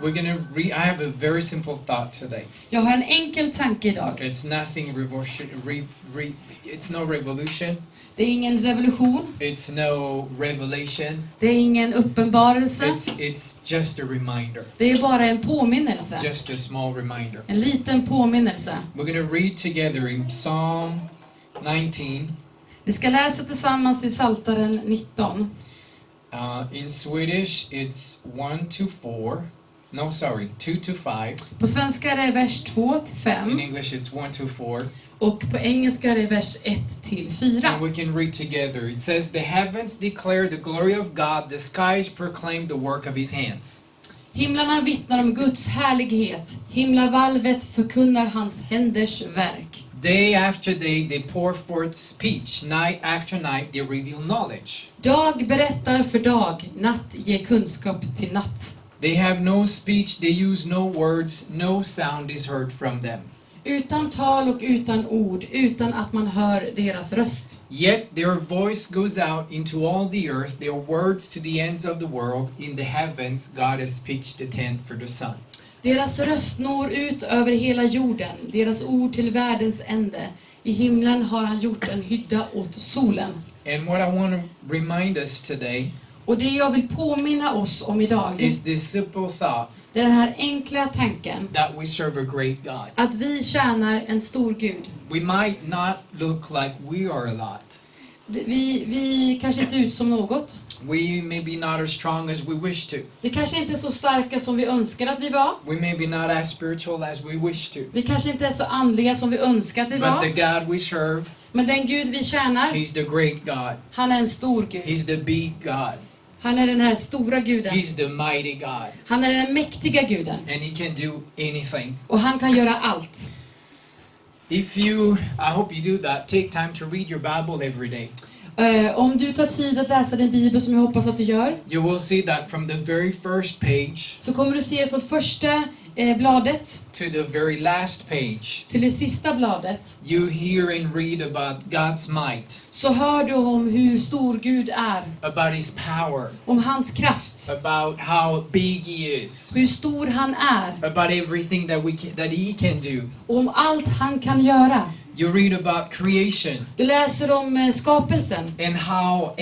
I have a very simple thought today. Jag har en enkel tanke idag. It's nothing it's no revolution. Det är ingen revolution. It's no revelation. Det är ingen uppenbarelse. It's just a reminder. Det är bara en påminnelse. Just a small reminder. En liten påminnelse. We're going to read together in Psalm 19. Vi ska läsa tillsammans i Psaltaren 19. In Swedish it's 1-4. No, sorry, 2-5. På svenska är det vers 2-5. In English it's 1-4. Och på engelska är det vers 1-4. And we can read together. It says, "The heavens declare the glory of God, the skies proclaim the work of his hands." Himlarna vittnar om Guds härlighet. Himlavalvet förkunnar hans händers verk. Day after day they pour forth speech. Night after night they reveal knowledge. Dag berättar för dag. Natt ger kunskap till natt. They have no speech, they use no words, no sound is heard from them. Utan tal och utan ord, utan att man hör deras röst. Yet their voice goes out into all the earth, their words to the ends of the world. In the heavens God has pitched a tent for the sun. Deras röst når ut över hela jorden, deras ord till världens ände. I himlen har han gjort en hydda åt solen. And what I want to remind us today Och det jag vill påminna oss om idag is this simple thought det är den här enkla tanken that we serve a great God. att vi tjänar en stor Gud. We might not look like we are a lot. Vi kanske inte ut som något. We may be not as strong as we wish to. Vi kanske inte är så starka som vi önskar att vi var. We may be not as spiritual as we wish to. Vi kanske inte är så andliga som vi önskar att vi But var. the God we serve, Men den Gud vi tjänar, he's the great God. han är en stor Gud. He's the big God. Han är den här stora guden. He's the mighty God. Han är den mäktiga guden. And he can do anything. Och han kan göra allt. I hope you do that, take time to read your Bible every day. Om du tar tid att läsa din bibel, som jag hoppas att du gör, You will see that from the very first page så kommer du se från första bladet to the very last page. till det sista bladet. You hear and read about God's might, Så hör du om hur stor Gud är. about his power, Om hans kraft. about how big he is, Hur stor han är. about everything that he can do. Och om allt han kan göra. You read about creation Du läser om skapelsen. and how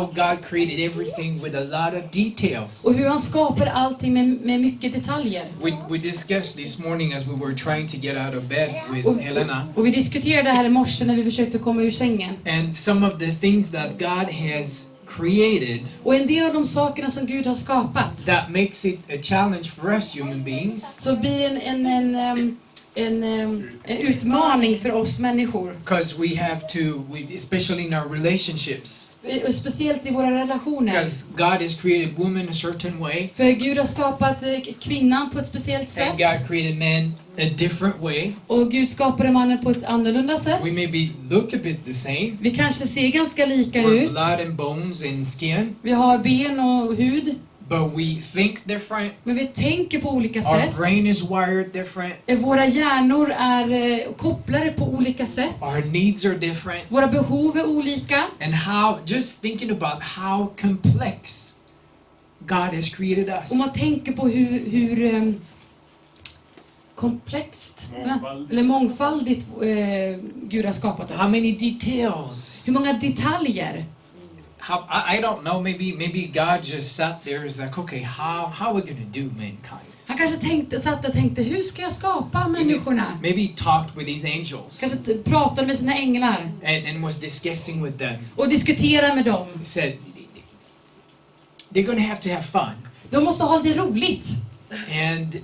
God created everything with a lot of details. Och hur han skapar allting med mycket detaljer. We discussed this morning as we were trying to get out of bed with Helena. Och vi diskuterade det här i morse när vi försökte komma ur sängen. And some of the things that God has created Och en del av de sakerna som Gud har skapat, that makes it a challenge for us human beings. så blir en utmaning för oss människor. Because we have to, especially in our relationships. Och speciellt i våra relationer. Because God has created women a certain way. För Gud har skapat kvinnan på ett speciellt sätt. And God created men a different way. Och Gud skapade mannen på ett annorlunda sätt. We maybe look a bit the same. Vi kanske ser ganska lika We're ut. blood and bones and skin. Vi har ben och hud. But we think different. Men vi tänker på olika Our sätt. brain is wired different. Våra hjärnor är kopplade på olika sätt. Our needs are different. Våra behov är olika. And just thinking about how complex God has created us. Och man tänker på hur komplext eller mångfaldigt Gud har skapat oss. How many details? Hur många detaljer? I don't know, maybe God just sat there and was like, okay, how are we going to do mankind? Han kanske satt och tänkte, hur ska jag skapa människorna? Maybe he talked with these angels Kanske pratade med sina änglar and was discussing with them. och diskuterade med dem. He said, they're going to have fun. De måste ha det roligt. And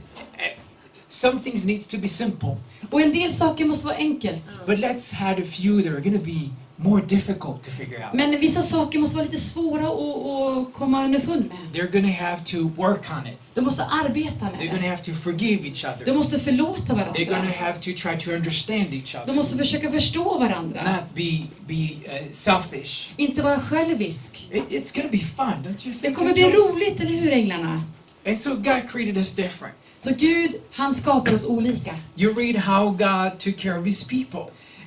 some things needs to be simple. Och en del saker måste vara enkelt. But let's have a few that are going to be more difficult to figure out. Men vissa saker måste vara lite svåra att komma underfund med. They're going to have to work on it. De måste arbeta med They're going to det. have to forgive each other. De måste förlåta They're going varandra. to have to try to understand each De other. måste försöka förstå varandra. Not be selfish. Inte vara självisk. It's going to be fun, don't you Det think? kommer bli roligt, eller hur änglarna? And so God created us different. Så Gud, han skapar oss olika. You read how God took care of his people.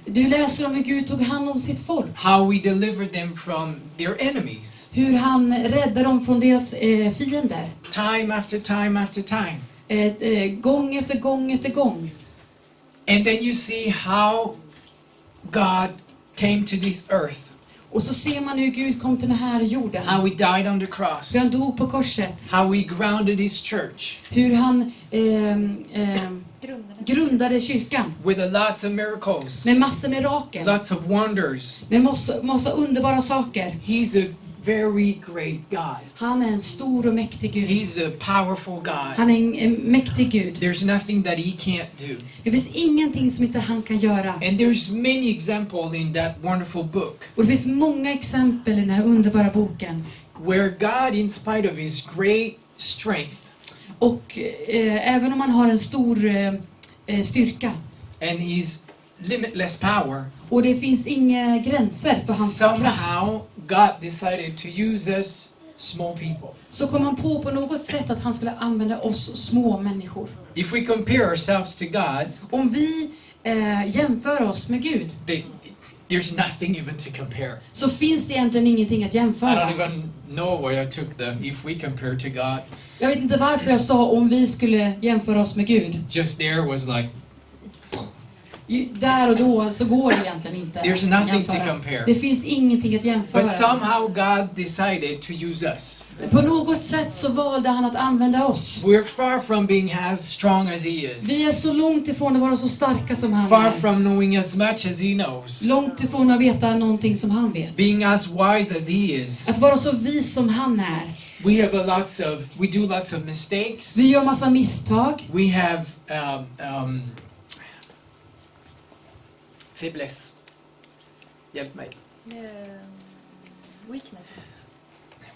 Du läser om hur Gud tog hand om sitt folk. How he delivered them from their enemies. Hur han räddade dem från deras fiender. Time after time after time. Gång efter gång efter gång. And then you see how God came to this earth. Och så ser man hur Gud kom till den här jorden. How he died on the cross. Hur han dog på korset. How he grounded his church. Hur han grundade kyrkan. With lots of miracles. Med massor mirakel. Lots of wonders. Med massa underbara saker. He's a very great God. Han är en stor och mäktig Gud. He's a powerful God. Han är en mäktig Gud. There's nothing that he can't do. Det finns ingenting som inte han kan göra. And there's many examples in that wonderful book. Och det finns många exempel i den här underbara boken. Where God, in spite of his great strength. Och även om han har en stor styrka. And his limitless power. Och det finns inga gränser på hans kraft. Somehow God decided to use us small people. Så kom han på något sätt att han skulle använda oss små människor. If we compare ourselves to God, om vi jämför oss med Gud, there's nothing even to compare. Så finns det egentligen ingenting att jämföra. I don't even know where I took the if we compare to God. Jag vet inte varför jag sa om vi skulle jämföra oss med Gud. Just there was like där och då så går det egentligen inte. There's nothing to compare. Det finns ingenting att jämföra. But somehow God decided to use us. På något sätt så valde han att använda oss. We're far from being as strong as he is. Vi är så långt ifrån att vara så starka som han Far är. from knowing as much as he knows. Långt ifrån att veta någonting som han vet. Being as wise as he is. Att vara så vis som han är. We do lots of mistakes. Vi gör massa misstag. We have faiblesse. Hjälp mig. Weaknesses.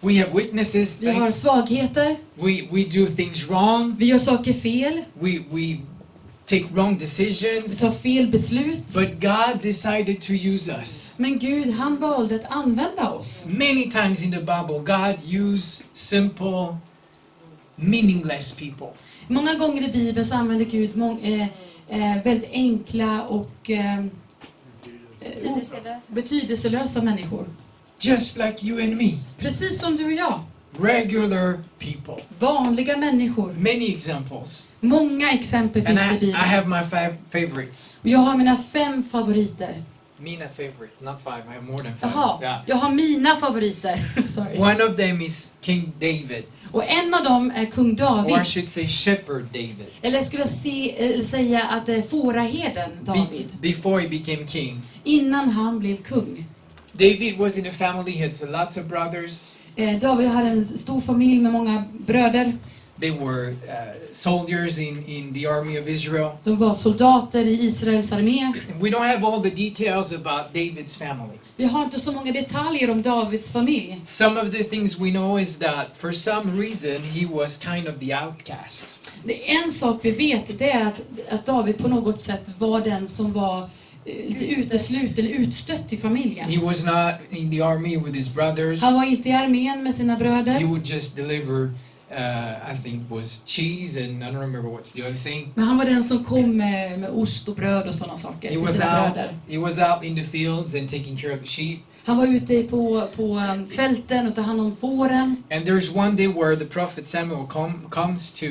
We have weaknesses. Vi har svagheter. We do things wrong. Vi gör saker fel. We take wrong Vi decisions. tar fel beslut. But God decided to use us. Men Gud, han valde att använda oss. Many times in the Bible, God used simple, meaningless people. Många gånger i Bibeln så använder Gud väldigt enkla och betydelselösa människor. Just like you and me. Precis som du och jag. Regular people. Vanliga människor. Many examples. Många exempel And finns det i I Bibeln. have my favorites. Och jag har mina 5 favoriter. Mina favorites, not 5. I have more than 5. Jaha, Yeah. jag har mina favoriter. Sorry. One of them is King David. Och en av dem är kung Or I David. should say Shepherd David. Eller jag skulle säga att det är fåraherden David. Before he became king. Innan han blev kung. David was in a family, he had lots of brothers. David hade en stor familj med många bröder. They were soldiers in the army of Israel. De var soldater i Israels armé. And we don't have all the details about David's family. Vi har inte så många detaljer om Davids familj. Some of the things we know is that for some reason he was kind of the outcast. Det är en sak vi vet, det är att David på något sätt var den som var lite utesluten eller utstött i familjen. He was not in the army with his brothers. Han var inte i armén med sina bröder. He would just deliver, I think was cheese and I don't remember what's the other thing. Men han var den som kom med ost och bröd och sådana saker till sina bröder. He was out in the fields and taking care of the sheep. Han var ute på fälten och tog hand om fåren. And there's one day where the prophet Samuel comes to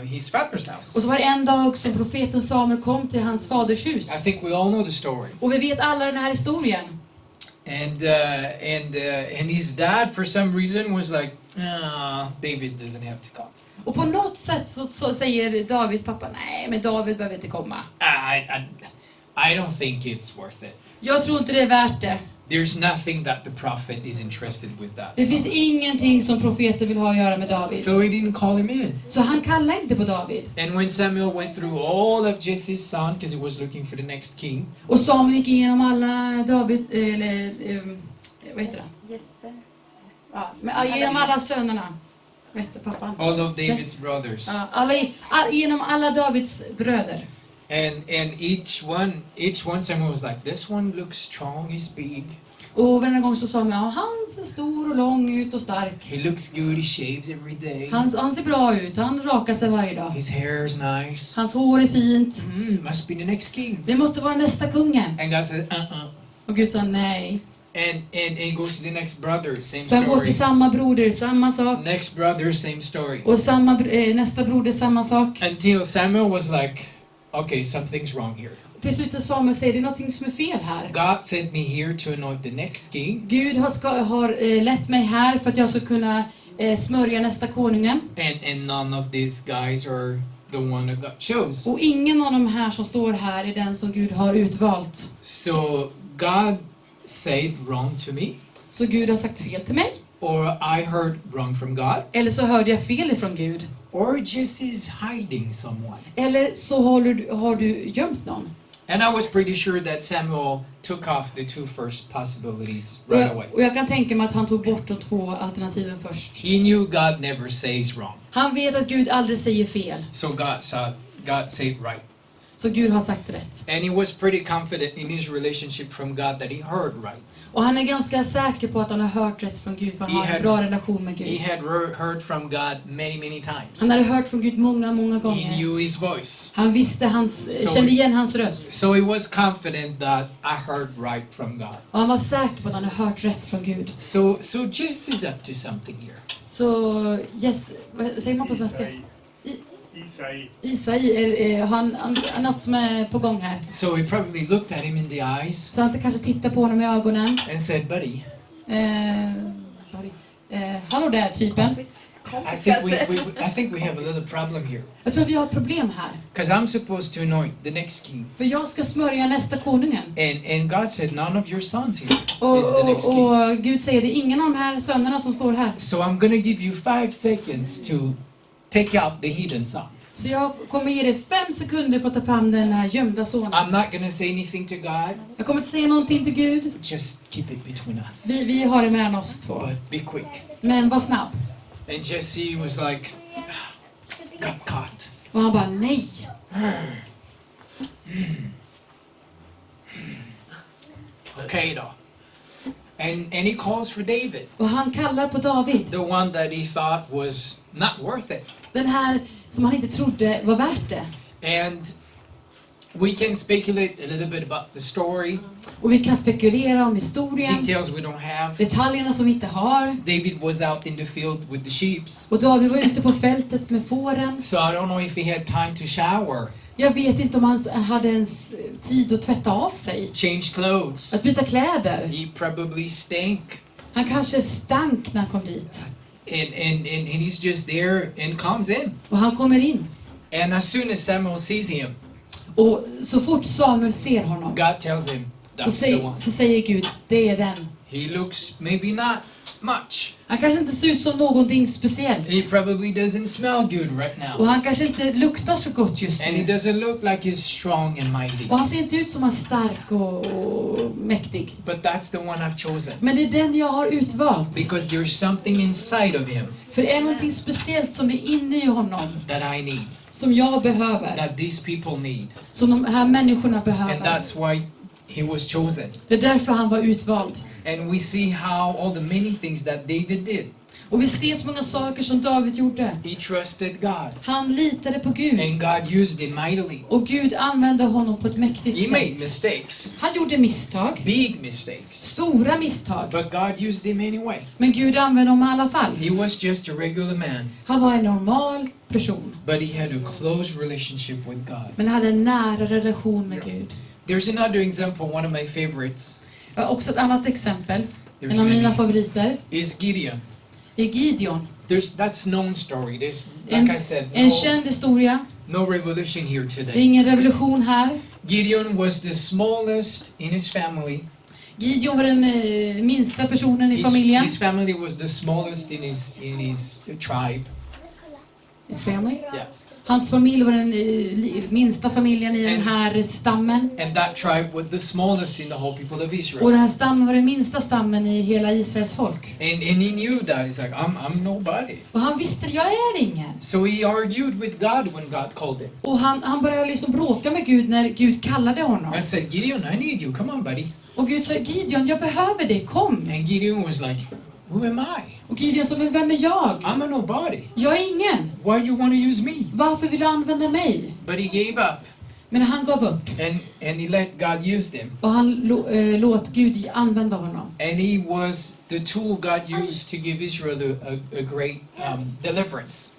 his father's house. Och så var det en dag som profeten Samuel kom till hans faders hus. I think we all know the story. Och vi vet alla den här historien. And his dad for some reason was like, David doesn't have to come. Och på något sätt så säger Davids pappa, nej men David behöver inte komma. I don't think it's worth it. Jag tror inte det är värt det. There's nothing that the prophet is interested with that. Det finns ingenting som profeten vill ha att göra med David. So he didn't call him in. Så han kallade inte på David. And when Samuel went through all of Jesse's son, because he was looking for the next king. Och Samuel gick igenom alla David, eller vad heter det? Jesse. Ja, men genom alla sönerna. Vad heter pappan? All of David's Yes. brothers. Ja, genom alla Davids bröder. And each one Samuel was like, this one looks strong, he's big. Och varje gång så sa man, ja, han ser stor och lång ut och stark. He looks good, he shaves every day. Han ser bra ut, han rakar sig varje dag. His hair is nice. Hans hår är fint. Must be the next king. Det måste vara nästa kungen. And God said, Och Gud sa nej. And he goes to the next brother, same Så han går story. till samma broder, samma sak. Next brother, same story. Och nästa broder, samma sak. Until Samuel was like, okay, something's wrong here. Till slut så Samuel säger, det är någonting som är fel här. God sent me here to anoint the next king. Gud har lett mig här för att jag ska kunna smörja nästa konungen. And none of these guys are the one that God chose. Och ingen av de här som står här är den som Gud har utvalt. So God said wrong to me, Så Gud har sagt fel till mig. or I heard wrong from God, Eller så hörde jag fel ifrån Gud. or just is hiding someone. Eller så har du gömt någon. And I was pretty sure that Samuel took off the two first possibilities right away. Och jag kan tänka mig att han tog bort de 2 alternativen först. He knew God never says wrong. Han vet att Gud aldrig säger fel. So God said right. Så Gud har sagt rätt. And he was pretty confident in his relationship from God that he heard right. Och han är ganska säker på att han har hört rätt från Gud, för han har en bra relation med He Gud. had heard from God many times. Han hade hört från Gud många He gånger. knew his voice. Han kände igen hans röst. So he was confident that I heard right from God. Och han var säker på att han hade hört rätt från Gud. So Jess is up to something here. Så yes, vad säger man på svenska? Isai är något som är på gång här. So he probably looked at him in the eyes Så han kanske tittar på honom i ögonen. and said, buddy, Hallå där, typen. I think we have a little problem here. Jag tror vi har ett problem här. Because I'm supposed to anoint the next king. För jag ska smörja nästa konungen. And God said, none of your sons here is the next king. Och Gud säger, det är ingen av de här sönerna som står här. So I'm going to give you 5 seconds to take out the hidden son. Så jag kommer ge dig 5 sekunder för att ta fram den här gömda sonen. I'm not going to say anything to God. Jag kommer inte säga någonting till Gud. Just keep it between us. Vi har det mellan oss 2. But be quick. Men var snabb. And Jesse was like, got caught. Och han bara, nej. Okay, då. And he calls for David, Och han kallar på David. the one that he thought was not worth it. Den här som han inte trodde var värt det. And we can speculate a little bit about the story, Och vi kan spekulera om historien. details we don't have. Detaljerna som vi inte har. David was out in the field with the sheep. Och David var ute på fältet med fåren. So I don't know if he had time to shower, Jag vet inte om han hade ens tid att tvätta av sig. change clothes. Att byta kläder. He probably stank. Han kanske stank när han kom dit. And he's just there and comes in. Och han kommer in. And as soon as Samuel sees him, Och så fort Samuel ser honom God tells him, that's the one. så säger Gud, det är den. He looks maybe not much. Han kanske inte ser ut som någonting speciellt. He probably doesn't smell good right Och now. han kanske inte luktar så gott just And he nu. doesn't look like he's strong and mighty. Och han ser inte ut som han är stark och mäktig. But that's the one I've chosen. Men det är den jag har utvalt. Because there's something inside of him För det är någonting speciellt som är inne i honom. that I need, Som jag behöver. that these people need. Som de här människorna And behöver. that's why he was chosen. Det är därför han var utvald. And we see how all the many things that David did. Och vi ser så många saker som David gjorde. He trusted God. Han litade på Gud. And God used him mightily. Och Gud använde honom på ett mäktigt He made sätt. mistakes, Han gjorde misstag. big mistakes. Stora misstag. But God used him anyway. Men Gud använde honom i alla fall. He was just a regular man. Han var en normal person. But he had a close relationship with God. Men hade en nära relation med Gud. There's another example, one of my favorites, Jag har också ett annat exempel. There's En av mina many. favoriter is Gideon. är Gideon. That's known story. There's, like I said, En känd historia. no revolution here Det är today. ingen revolution här. Gideon was the smallest in his family. Gideon var den minsta personen i familjen. His family was the smallest in his tribe. His family. Yeah. Hans familj var den minsta familjen i den här stammen. And that tribe was the smallest in the whole people of Israel. Och den här stammen var den minsta stammen i hela Israels folk. And he knew that. He's like, I'm nobody. Och han visste, jag är ingen. So he argued with God when God called him. Och han började liksom bråka med Gud när Gud kallade honom. I said, Gideon, I need you. Come on, buddy. Och Gud sa, Gideon, jag behöver dig, kom. And Gideon was like, who am I? Och Gideon sa, men vem är jag? I'm a nobody. Jag är ingen. Why you want to use me? Varför vill du använda mig? But he gave up. Men han gav upp. And he let God use him. Och han låt Gud använda honom. And he was the tool God used to give Israel a great deliverance.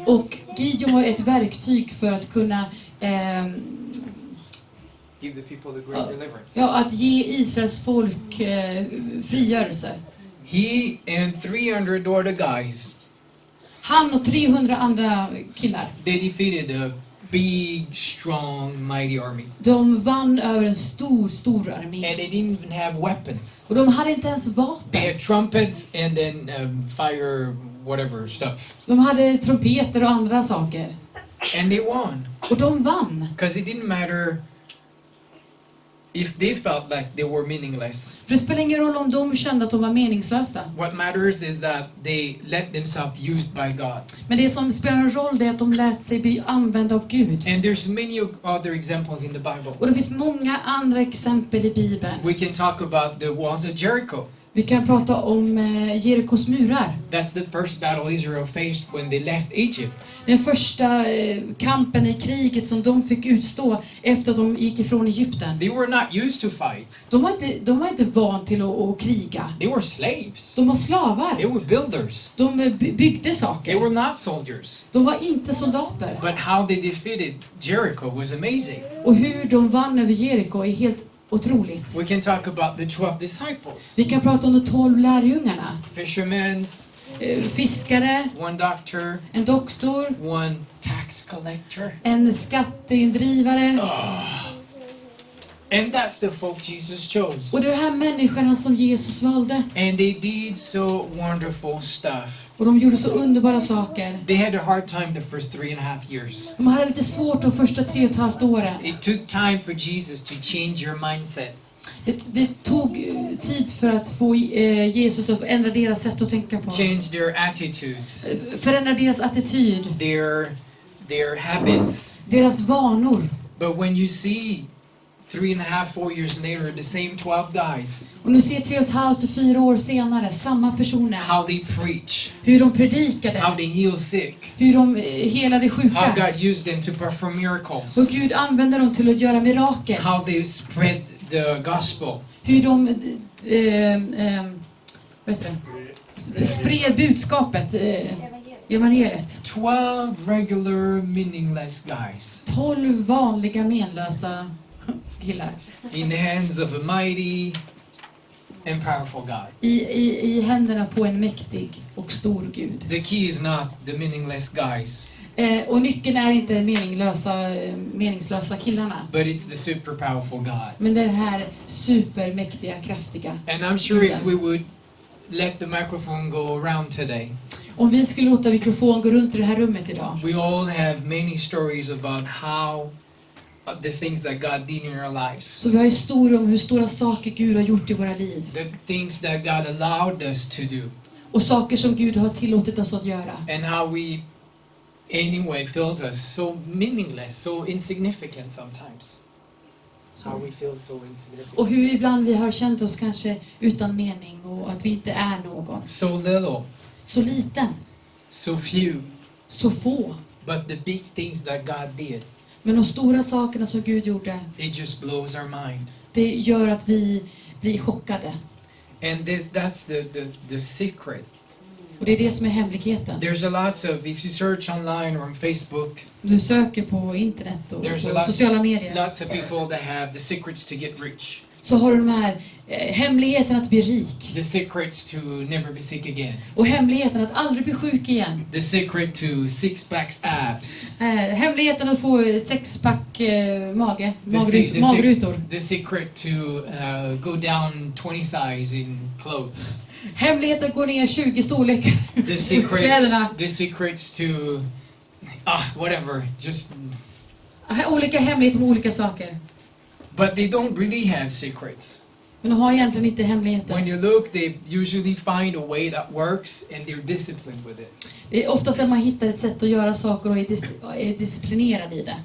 Och Gideon var ett verktyg för att kunna Give the people the great deliverance. ja, att ge Israels folk frigörelse. He and 300 other guys, Han och 300 andra killar, they defeated a big, strong, mighty army. de vann över en stor armé. And they didn't even have weapons. Och de hade inte ens They vapen. had trumpets and then fire, whatever stuff. De hade trumpeter och andra saker. And they won. Och de vann. Because it didn't matter if they felt like they were meaningless. För det spelar ingen roll om de kände att de var meningslösa. What matters is that they let themselves used by God. Men det som spelar en roll är att de lät sig bli använda av Gud. And there's many other examples in the Bible. Och det finns många andra exempel i Bibeln. We can talk about the walls of Jericho. Vi kan prata om Jerikos murar. That's the first battle Israel faced when they left Egypt. Den första kampen i kriget som de fick utstå efter att de gick ifrån Egypten. They were not used to fight. De var inte van till att kriga. They were slaves. De var slavar. They were builders. De byggde They saker. were not soldiers. De var inte soldater. But how they defeated Jericho was amazing. Och hur de vann över Jeriko är helt otroligt. We can talk about the 12 disciples. Vi kan prata om de 12 lärjungarna. Fishermen, Fiskare, one doctor, en doktor, one tax collector. en skatteindrivare. And that's the folk Jesus chose. Och det är de här människorna som Jesus valde. And they did so wonderful stuff. Och de gjorde så underbara saker. They had a hard time the first 3.5 years. De hade lite svårt de första 3,5 åren. It took time for Jesus to change your mindset. Det tog tid för att få Jesus att ändra deras sätt att tänka på. Change their attitudes, Förändra deras attityd. their habits. Deras vanor. But when you see 3.5, 4 years later, the same 12 guys, Och nu ser 3,5 till 4 år senare samma personer. how they preach, Hur de how predikade. they heal sick, Hur de helade how sjuka. God used them to perform miracles, Och Gud använde dem till att göra mirakel. how they spread the gospel. Hur de spred budskapet, evangeliet. 12 regular, meaningless guys 12 vanliga menlösa killar. in the hands of a mighty and powerful God. I händerna på en mäktig och stor Gud. The key is not the meaningless guys, Och nyckeln är inte meningslösa killarna. but it's the super powerful God. Men det är den här supermäktiga, kraftiga. And I'm sure if we would let the microphone go around today, Om vi skulle låta mikrofon gå runt i det här rummet idag. we all have many stories about how the things that God did in our lives, Så vi har historier om hur stora saker Gud har gjort i våra liv. the things that God allowed us to do, Och saker som Gud har tillåtit oss att göra. and how we anyway feels us so meaningless, so insignificant sometimes. How we feel so insignificant. Och hur ibland vi har känt oss kanske utan mening och att vi inte är någon. So little, Så liten, so few, så få. but the big things that God did, Men de stora sakerna som Gud gjorde, it just blows our mind. det gör att vi blir chockade. And that's the secret. Och det är det som är hemligheten. There's a lots of, if you search online or on Facebook, Du söker på internet och there's på a sociala medier. lots of people that have the secrets to get rich, Så har du de här hemligheten att bli rik. the secrets to never be sick again, Och hemligheten att aldrig bli sjuk igen. the secret to six-packs abs, Hemligheten att få sexpack magrutor. the secret to go down 20 size in clothes, Hemligheten att gå ner 20 storlekar the i kläderna. secrets to whatever, just... Olika hemligheter om olika saker. But they don't really have secrets. Men de har egentligen inte When hemligheter. you look, they usually find a way that works and they're disciplined with it. Det är oftast att man hittar ett sätt att göra saker och är disciplinerad i det.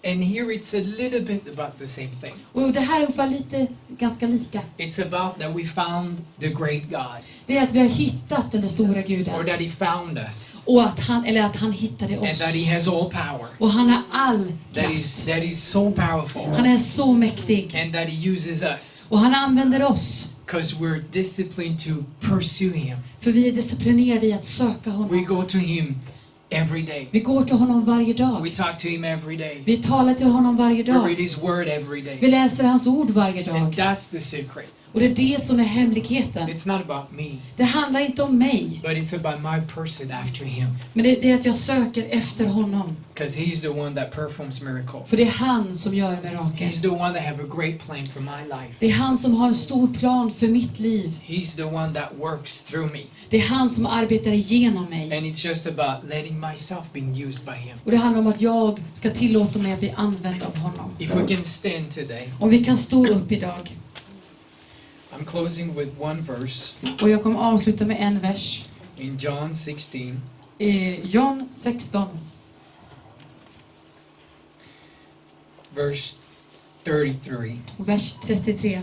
And here it's a little bit about the same thing. Och det här är ungefär ganska lika. It's about that we found the great God. Det är att vi har hittat den stora Guden. Or that he found us. Och att han hittade And oss. that he has all power. Och han har all That kraft. he's so powerful. Han är så mäktig. And that he uses us. Och han använder oss. Because we're disciplined to pursue him. För vi är disciplinerade i att söka We honom. go to him every day. Vi går till honom varje We dag. talk to him every day. Vi talar till honom varje We dag. read his word every Vi day. läser hans ord varje And dag. that's the secret. Och det är det som är hemligheten. It's not about me, Det handlar inte om mig. but it's about my person after him. Men det är att jag söker efter honom. Because he's the one that performs miracle. För det är han som gör mirakel. He's the one that have a great plan for my life. Det är han som har en stor plan för mitt liv. He's the one that works through me. Det är han som arbetar igenom mig. And it's just about letting myself be used by him. Och det handlar om att jag ska tillåta mig att bli använd av honom. If we can stand today. Om vi kan stå upp idag. I'm closing with one verse Och jag kommer avsluta med en vers. in John 16. John 16. Verse 33. Vers 33.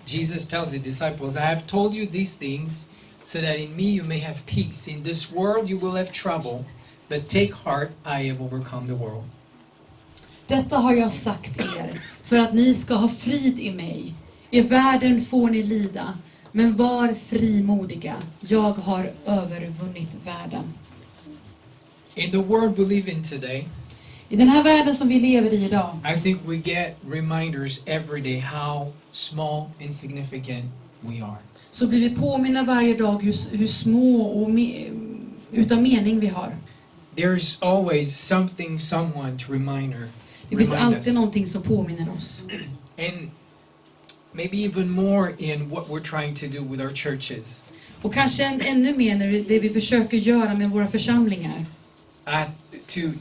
Jesus tells the disciples, I have told you these things so that in me you may have peace. In this world you will have trouble, but take heart, I have overcome the world. Detta har jag sagt er, för att ni ska ha frid i mig. I världen får ni lida, men var frimodiga. Jag har övervunnit världen. In the world we live in today, I den här världen som vi lever i idag, I think we get reminders every day how small, insignificant we are. så blir vi påminna varje dag hur små och utan mening vi har. There's always something, someone to remind Det finns us. alltid någonting som påminner oss. And maybe even more in what we're trying to do with our churches. Och kanske ännu mer när det vi försöker göra med våra församlingar.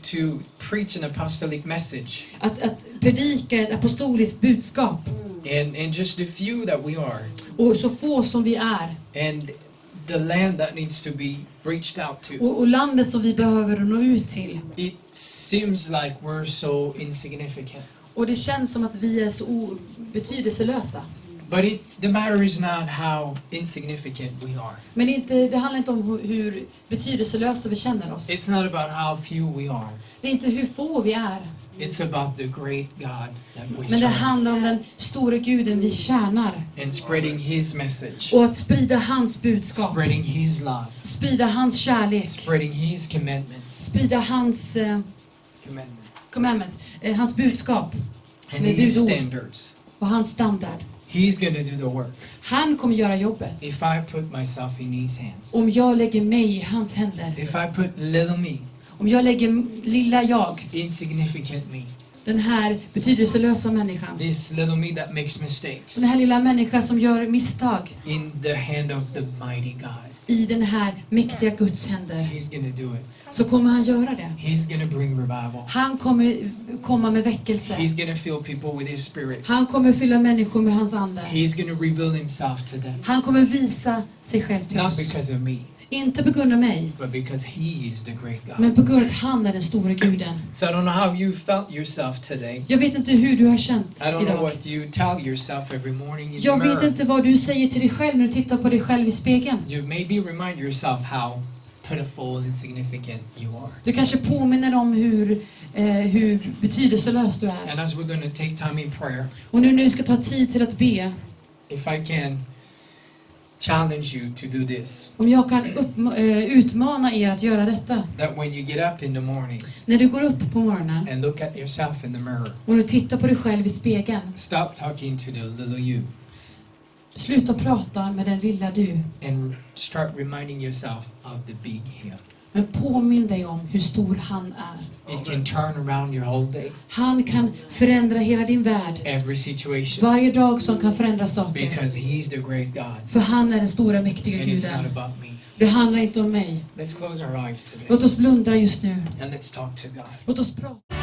To preach an apostolic message. Att predika ett apostoliskt budskap. And just the few that we are. Och så få som vi är. And the land that needs to be reached out to. Och landet som vi behöver nå ut till. It seems like we're so insignificant. Och det känns som att vi är så betydelselösa. But the matter is not how insignificant we are. Men det handlar inte om hur betydelselösa vi känner oss. It's not about how few we are. Det är inte hur få vi är. It's about the great God that we Men det serve. handlar om den store Guden vi tjänar. And spreading his message. Och att sprida hans budskap. Spreading his love. Sprida hans kärlek. Spreading his commandments. Sprida hans commandments. Hans budskap. And Med his budord. standards. Och hans standard. He's going to do the work. Han kommer göra jobbet. If I put myself in his hands. Om jag lägger mig i hans händer. If I put little me. Om jag lägger lilla jag. Insignificant me. Den här betydelselösa människan. This little me that makes mistakes. Den här lilla människan som gör misstag. In the hand of the mighty God. I den här mäktiga Guds händer. He's going to do it. Så kommer han göra det. He's going to bring revival. Han kommer komma med väckelse. He's going to fill people with his spirit. Han kommer fylla människor med hans ande. He's going to reveal himself to them. Han kommer visa sig själv till Not oss. because of me, Inte på grund av mig. but because he is the great God. Men på grund av att han är den store Guden. So I don't know how you felt yourself today. Jag vet inte hur du har känt I don't know idag. what you tell yourself every morning in the Jag vet mirror. inte vad du säger till dig själv när du tittar på dig själv i spegeln. You maybe remind yourself how pitiful and insignificant you are. Du kanske påminner om hur betydelselös du är. And as we're going to take time in prayer, Och nu ska ta tid till att be. if I can challenge you to do this, Om jag kan utmana er att göra detta. that when you get up in the morning När du går upp på morgonen and look at yourself in the mirror, och du tittar på dig själv i spegeln. stop talking to the little you Sluta prata med den lilla du. and start reminding yourself of the big him. Men påminn dig om hur stor han är. It can turn around your whole day, Han kan förändra hela din värld. every situation, Varje dag som kan förändra saker. because he's the great God. För han är den stora mäktiga And it's not Guden. about me. Det handlar inte om mig. Let's close our eyes today Låt oss blunda just nu. and let's talk to God. Låt oss prata.